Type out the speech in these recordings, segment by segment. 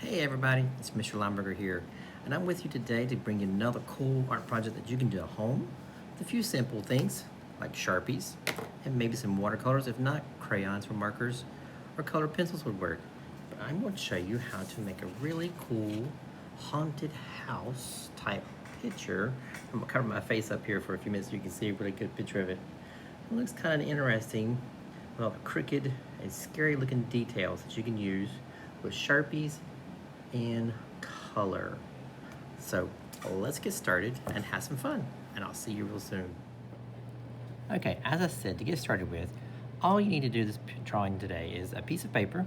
Hey everybody, it's Mr. Lomberger here, and I'm with you today to bring you another cool art project that you can do at home with a few simple things like Sharpies and maybe some watercolors. If not, crayons or markers or colored pencils would work. But I'm going to show you how to make a really cool haunted house type picture. I'm going to cover my face up here for a few minutes so you can see a really good picture of it. It looks kind of interesting with all the crooked and scary looking details that you can use with Sharpies and color. So let's get started and have some fun, and I'll see you real soon. Okay, as I said, to get started with, all you need to do this drawing today is a piece of paper,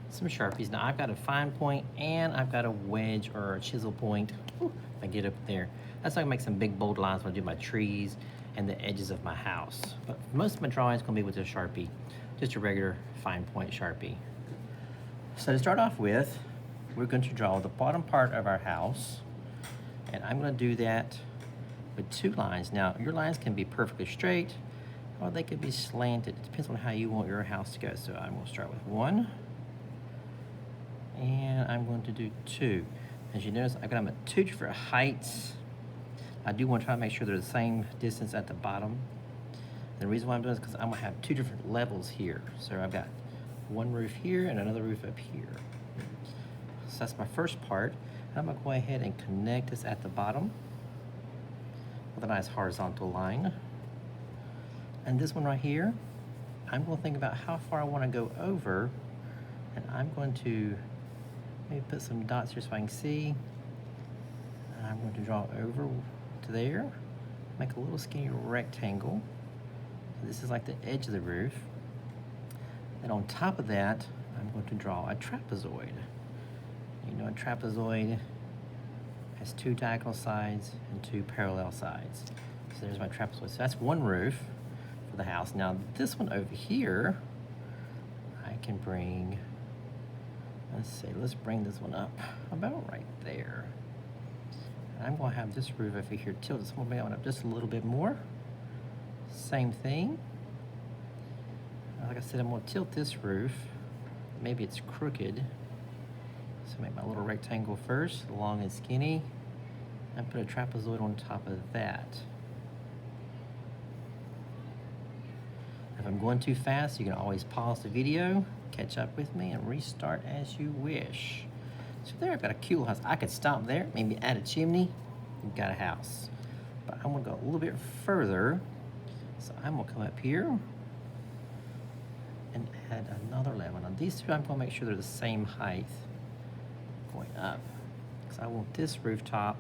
some Sharpies. Now I've got a fine point and I've got a wedge or a chisel point. Ooh, if I get up there. That's how I can make some big bold lines when I do my trees and the edges of my house. But most of my drawing is going to be with a Sharpie, just a regular fine point Sharpie. So to start off with, we're going to draw the bottom part of our house, and I'm going to do that with two lines. Now, your lines can be perfectly straight, or they could be slanted. It depends on how you want your house to go. So I'm going to start with one, and I'm going to do two. As you notice, I've got them at two different heights. I do want to try to make sure they're the same distance at the bottom. The reason why I'm doing this is because I'm going to have two different levels here. So I've got one roof here and another roof up here. So that's my first part. And I'm going to go ahead and connect this at the bottom with a nice horizontal line. And this one right here, I'm going to think about how far I want to go over, and I'm going to maybe put some dots here so I can see. And I'm going to draw over to there, make a little skinny rectangle. So this is like the edge of the roof. And on top of that, I'm going to draw a trapezoid. You know, a trapezoid has two diagonal sides and two parallel sides. So there's my trapezoid. So that's one roof for the house. Now this one over here, I can bring, let's bring this one up about right there. And I'm going to have this roof over here tilted. So I'm going to bring it up just a little bit more. Same thing. Like I said, I'm going to tilt this roof. Maybe it's crooked. So make my little rectangle first, long and skinny, and put a trapezoid on top of that. If I'm going too fast, you can always pause the video, catch up with me, and restart as you wish. So there, I've got a cool house. I could stop there, maybe add a chimney, you've got a house. But I'm gonna go a little bit further. So I'm gonna come up here and add another level. Now these two, I'm gonna make sure they're the same height going up, because I want this rooftop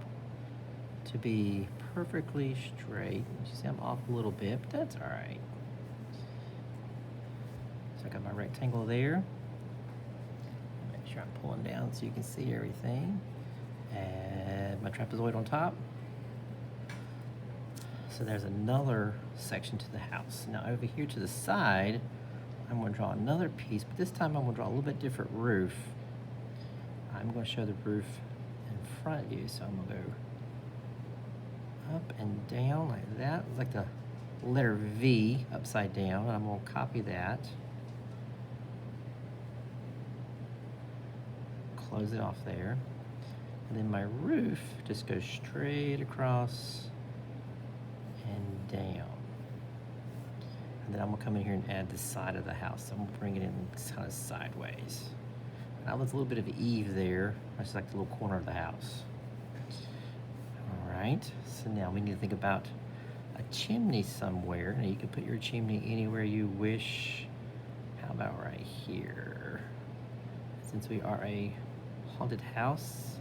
to be perfectly straight. You see I'm off a little bit, but that's all right. So I got my rectangle there. Make sure I'm pulling down so you can see everything. Add my trapezoid on top. So there's another section to the house. Now over here to the side, I'm going to draw another piece, but this time I'm going to draw a little bit different roof. I'm going to show the roof in front of you, so I'm going to go up and down like that. It's like the letter V upside down. I'm going to copy that. Close it off there. And then my roof just goes straight across and down. And then I'm going to come in here and add the side of the house. So I'm going to bring it in kind of sideways. Now there's a little bit of eave there. That's like the little corner of the house. All right, so now we need to think about a chimney somewhere. Now you can put your chimney anywhere you wish. How about right here? Since we are a haunted house,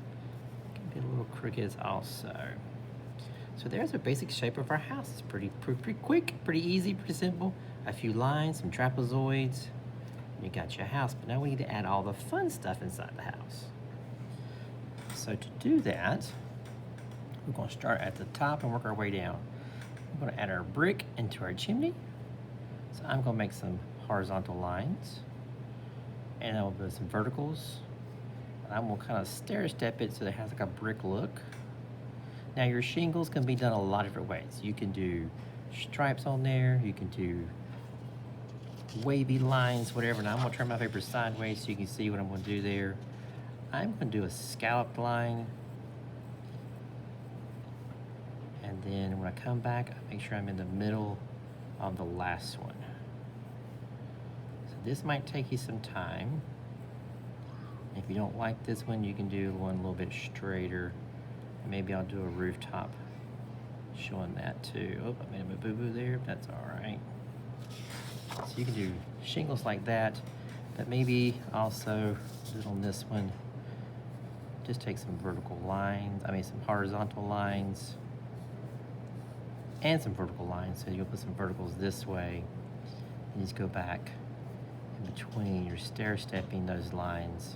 it can be a little crooked also. So there's a basic shape of our house. It's pretty quick, pretty easy, pretty simple. A few lines, some trapezoids. You got your house, but now we need to add all the fun stuff inside the house. So to do that, we're going to start at the top and work our way down. We're going to add our brick into our chimney. So I'm going to make some horizontal lines, and I'll do some verticals. And I'm going to kind of stair step it so it has like a brick look. Now your shingles can be done a lot of different ways. You can do stripes on there, you can do wavy lines, whatever. Now I'm gonna turn my paper sideways so you can see what I'm gonna do there. I'm going to do a scalloped line. And then when I come back, I make sure I'm in the middle of the last one. So this might take you some time. If you don't like this one, you can do one a little bit straighter. And maybe I'll do a rooftop showing that too. Oh, I made a boo-boo there, but that's all right. So you can do shingles like that, but maybe also on this one, just take some vertical lines, some horizontal lines, and some vertical lines. So you'll put some verticals this way, and just go back in between. You're stair-stepping those lines,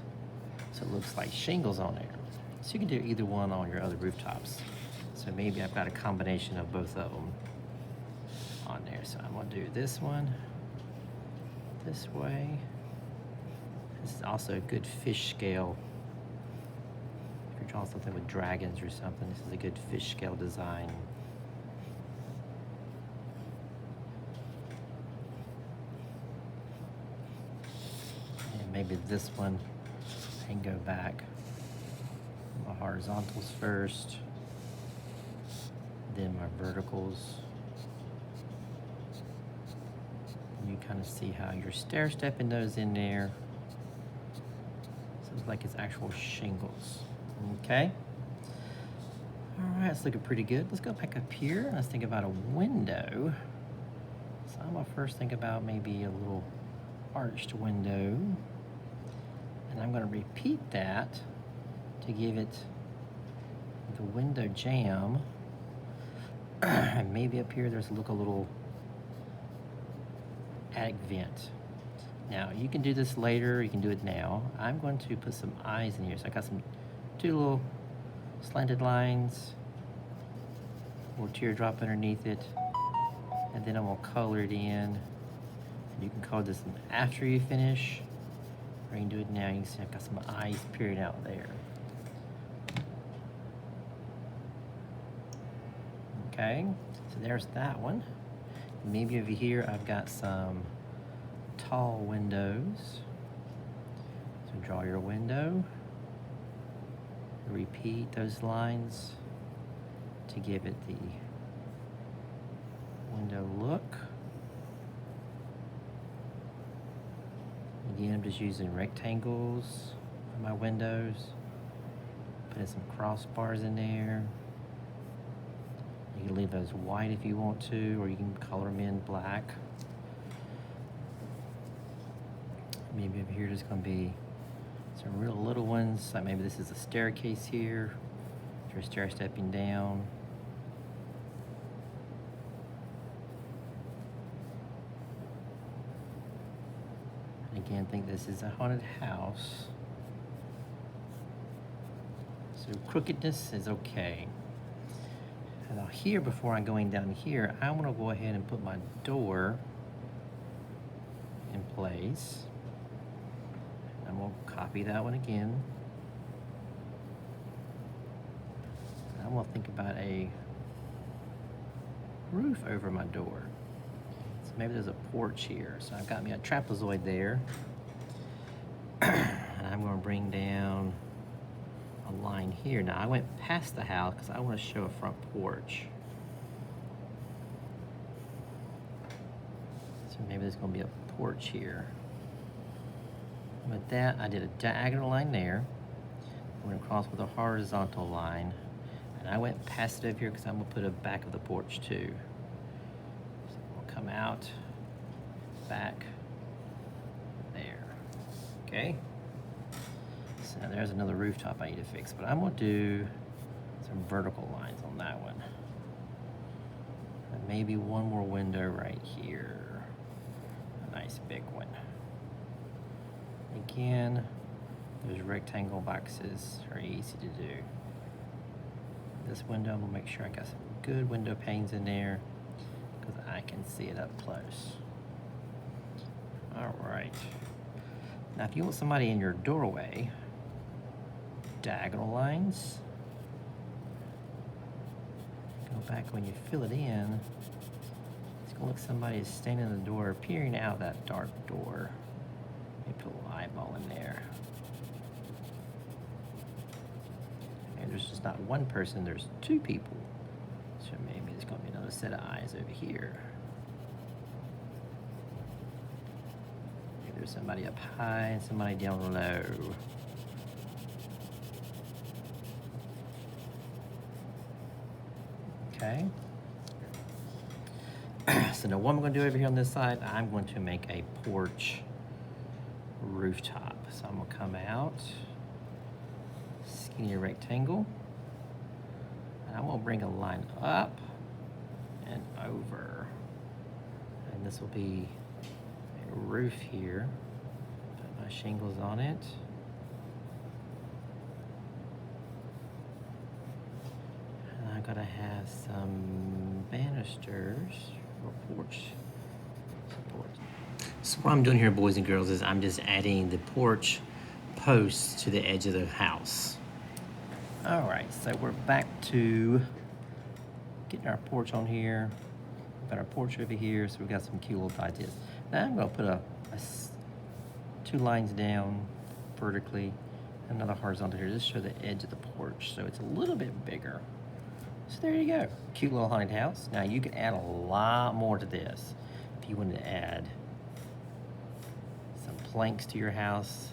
so it looks like shingles on there. So you can do either one on your other rooftops. So maybe I've got a combination of both of them on there. So I'm gonna do this one this way. This is also a good fish scale. If you're drawing something with dragons or something, this is a good fish scale design. And maybe this one, I can go back. My horizontals first, then my verticals. You kind of see how you're stair-stepping those in there. So it's like it's actual shingles. Okay? All right, it's looking pretty good. Let's go back up here. Let's think about a window. So I'm gonna first think about maybe a little arched window. And I'm gonna repeat that to give it the window jamb. And maybe up here there's a little attic vent. Now you can do this later, you can do it now. I'm going to put some eyes in here. So I got two little slanted lines, a little teardrop underneath it, and then I'm gonna color it in. And you can color this in after you finish, or you can do it now. You can see I've got some eyes period out there. Okay, so there's that one. Maybe over here I've got some tall windows. So draw your window. Repeat those lines to give it the window look. Again, I'm just using rectangles for my windows. Putting some crossbars in there. You can leave those white if you want to, or you can color them in black. Maybe over here there's going to be some real little ones. Like maybe this is a staircase here. If you're stair stepping down. And again, think this is a haunted house. So crookedness is okay. Now here, before I'm going down here, I want to go ahead and put my door in place. I'm going to copy that one again. I'm going to think about a roof over my door. So maybe there's a porch here. So I've got me a trapezoid there. And I'm going to bring down a line here. Now I went past the house because I want to show a front porch. So maybe there's going to be a porch here. With that, I did a diagonal line there. I went across with a horizontal line, and I went past it over here because I'm going to put a back of the porch too. So we'll come out, back, there. Okay. So now there's another rooftop I need to fix, but I'm going to do some vertical lines on that one. And maybe one more window right here. A nice big one. Again, those rectangle boxes are easy to do. This window, I'm going to make sure I got some good window panes in there because I can see it up close. All right. Now, if you want somebody in your doorway, diagonal lines. Go back when you fill it in. It's going to look like somebody is standing in the door, peering out that dark door. Maybe put a little eyeball in there. there's just not one person, there's two people. So maybe there's gonna be another set of eyes over here. Maybe there's somebody up high and somebody down low. Okay. So now what I'm gonna do over here on this side, I'm going to make a porch rooftop. So I'm gonna come out, skinny rectangle, and I'm gonna bring a line up and over. And this will be a roof here. Put my shingles on it. And I'm gonna have some banisters for porch support. So what I'm doing here, boys and girls, is I'm just adding the porch posts to the edge of the house. All right, so we're back to getting our porch on here. We've got our porch over here, so we've got some cute little ideas. Now I'm gonna put two lines down vertically, another horizontal here, just show the edge of the porch, so it's a little bit bigger. So there you go, cute little haunted house. Now you can add a lot more to this. If you wanted to add some planks to your house,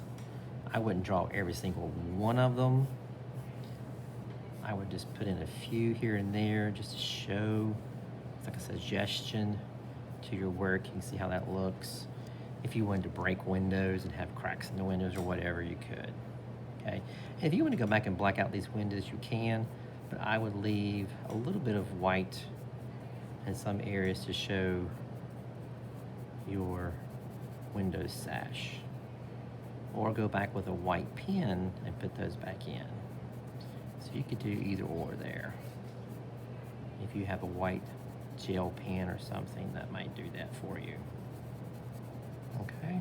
I wouldn't draw every single one of them. I would just put in a few here and there just to show, it's like a suggestion to your work. You can see how that looks. If you wanted to break windows and have cracks in the windows or whatever, you could, okay? And if you want to go back and black out these windows, you can, but I would leave a little bit of white in some areas to show your window sash. Or go back with a white pen and put those back in. So you could do either or there. If you have a white gel pen or something, that might do that for you. Okay?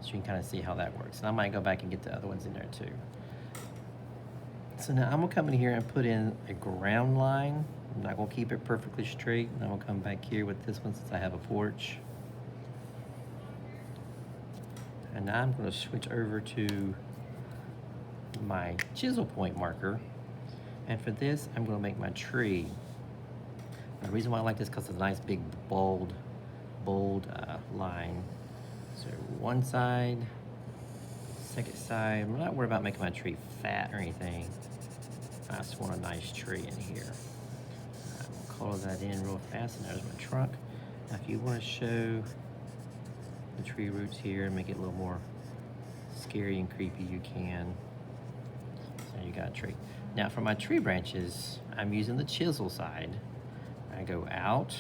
So you can kind of see how that works. And I might go back and get the other ones in there too. So now I'm gonna come in here and put in a ground line. I'm not gonna keep it perfectly straight. And I'm gonna come back here with this one since I have a porch. And now I'm gonna switch over to my chisel point marker. And for this, I'm gonna make my tree. The reason why I like this is because it's a nice big bold line. So one side, second side. I'm not worried about making my tree fat or anything. I just want a nice tree in here. I'm gonna color that in real fast, and there's my trunk. Now if you wanna show the tree roots here and make it a little more scary and creepy, you can. So you got a tree. Now for my tree branches, I'm using the chisel side. I go out,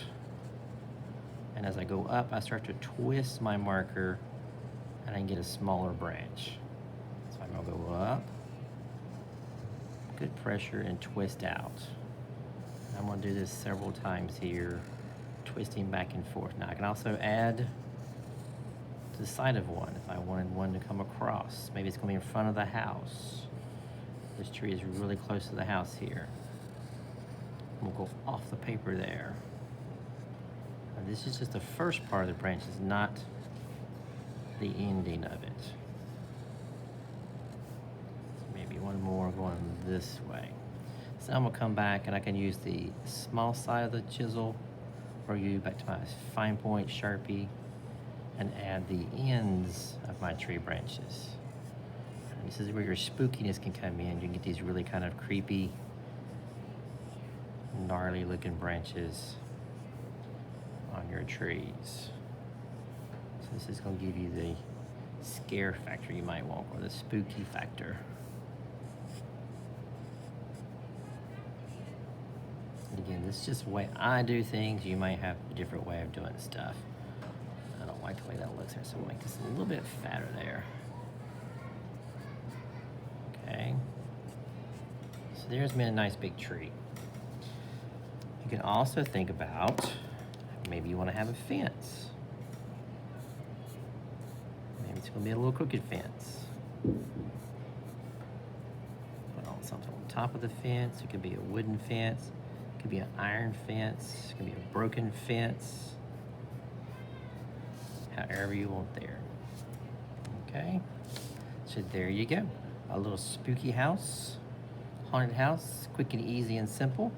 and as I go up, I start to twist my marker, and I can get a smaller branch. So I'm gonna go up, good pressure, and twist out. I'm gonna do this several times here, twisting back and forth. Now I can also add to the side of one if I wanted one to come across. Maybe it's gonna be in front of the house. This tree is really close to the house here. We'll go off the paper there. Now this is just the first part of the branch, it's not the ending of it. So maybe one more going this way. So I'm gonna come back and I can use the small side of the chisel or you back to my fine point Sharpie and add the ends of my tree branches. And this is where your spookiness can come in. You can get these really kind of creepy, gnarly looking branches on your trees. So this is going to give you the scare factor you might want, or the spooky factor. And again, this is just the way I do things. You might have a different way of doing stuff. I don't like the way that looks there, so we'll make this a little bit fatter there. Okay. So there's me a nice big tree. You can also think about, maybe you want to have a fence. Maybe it's going to be a little crooked fence. Put on something on top of the fence. It could be a wooden fence. It could be an iron fence. It could be a broken fence. However you want there. Okay? So there you go. A little spooky house, haunted house, quick and easy and simple.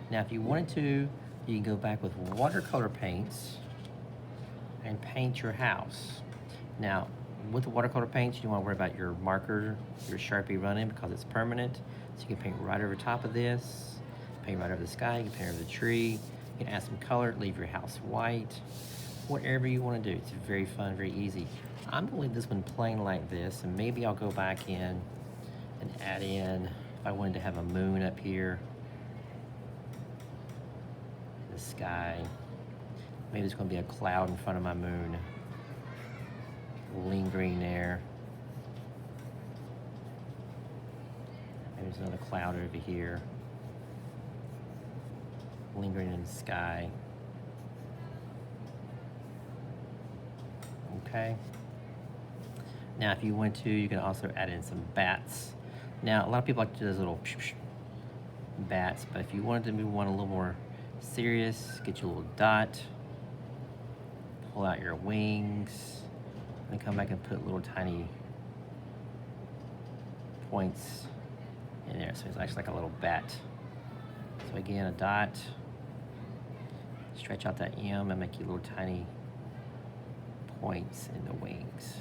Now, if you wanted to, you can go back with watercolor paints and paint your house. Now, with the watercolor paints, you don't want to worry about your marker, your Sharpie running, because it's permanent. So you can paint right over top of this, paint right over the sky, you can paint over the tree, you can add some color, leave your house white, whatever you want to do. It's very fun, very easy. I'm gonna leave this one plain like this, and maybe I'll go back in and add in, if I wanted to have a moon up here, the sky. Maybe there's gonna be a cloud in front of my moon, lingering there. Maybe there's another cloud over here, lingering in the sky. Okay. Now, if you want to, you can also add in some bats. Now, a lot of people like to do those little bats, but if you wanted to move one a little more serious, get your little dot, pull out your wings, and come back and put little tiny points in there. So it's actually like a little bat. So again, a dot, stretch out that M and make you little tiny points in the wings.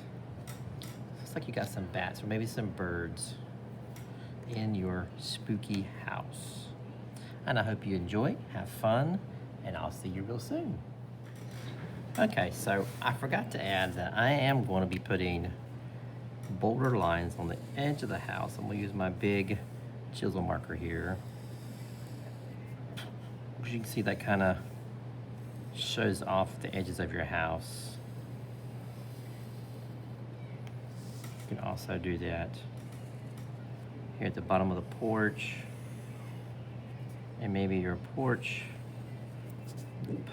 Looks like you got some bats or maybe some birds in your spooky house. And I hope you enjoy, have fun, and I'll see you real soon. Okay, so I forgot to add that I am going to be putting boulder lines on the edge of the house. I'm going to use my big chisel marker here. As you can see, that kind of shows off the edges of your house. You can also do that here at the bottom of the porch, and maybe your porch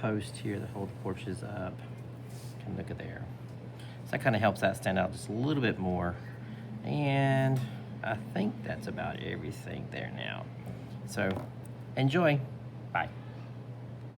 post here that hold the porches up. And look at there. So that kind of helps that stand out just a little bit more. And I think that's about everything there now. So enjoy. Bye.